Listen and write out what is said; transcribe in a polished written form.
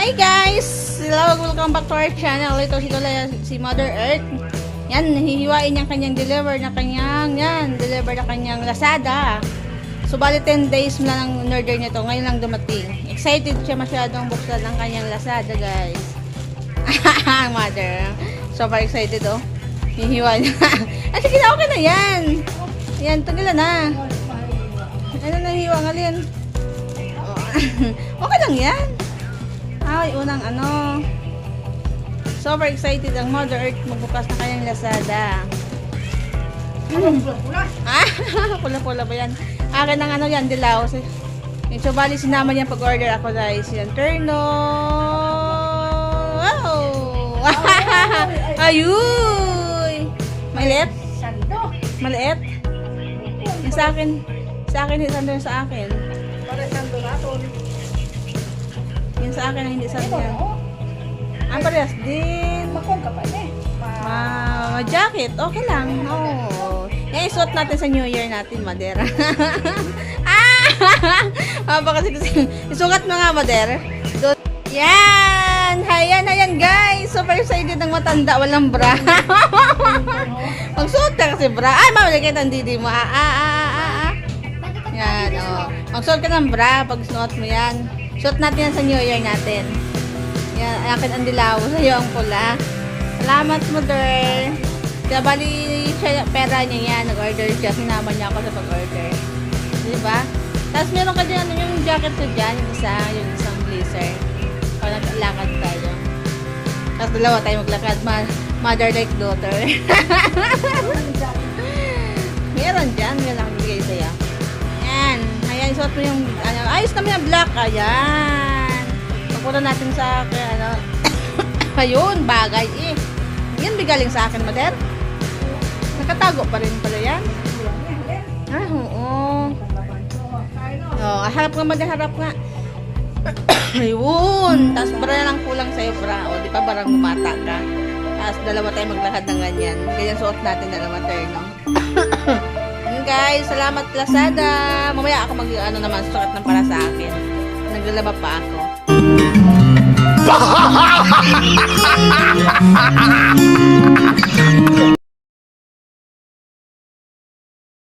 Hi guys! Hello, welcome back to our channel. Ito si Mother Earth. Yan, hihiwain niyang kanyang deliver na kanyang Lazada. So, bali 10 days na lang in-order niya to. Ngayon lang dumating. Excited siya masyadong buksan ang kanyang Lazada, guys. Mother. Super excited, oh. Hihiwa niya. Sige na, okay na yan. Yan, tagilan na. Ano na hiwa ng alin? Okay lang yan. Ay, unang ano. Super excited ang Mother Earth magbukas na kanyang Lazada. Pula-pula. Ah, pula-pula ba yan? Akin ang ano yan, dilaw. So, bali sinama niya pag-order ako, guys. Yan, Terno. Wow! Ayuy! Maliit? Sando. Maliit? Yung sa akin, sando yung sa akin. Para sando natin. Yung sa akin, hindi sando yan. Ang parehas din. Makong ka pa eh. Jacket, okay lang. Oh. Yan, isuot natin sa New Year natin, Madera. Baka kasi isukat mo nga, Madera. Yan! Ayan, guys! Super excited ng matanda. Walang bra. Magsuot ka kasi bra. Ay, mamalagay ang didi mo. Yan, oh. Magsuot ka ng bra pag suot mo yan. Suot natin yan sa New Year natin. Yan, akin ang dilaw. Sa'yo ang pula. Salamat, Mother. Kaya bali, pera niya yan. Nag-order siya. Sinama niya ako sa pag-order. Diba? Tapos meron ka dyan yung jacket ko dyan. Yung isang blazer. Pag naglakad tayo. Tapos dalawa tayo maglakad. Mother like daughter. Meron dyan. Meron akong bigay sa'yo. Yan. Ayan, suot mo yung, ayos naman yung black. Ayan. Pagpunta natin sa, ayun, bagay eh. Yan, bigaling sa akin, Mother. Nakatago pa rin pala yan. Ah, oo. Oh, harap nga, Mother, harap nga. Ayun. Tapos bra lang kulang sa'yo, bra. O, di pa barang bumata ka. Tapos dalawa tayo maglakad ng ganyan. Ganyan suot natin dalawa, Terno. Yan, guys. Salamat, Lazada. Mamaya ako naman, sukat ng para sa akin. Naglalaba pa ako.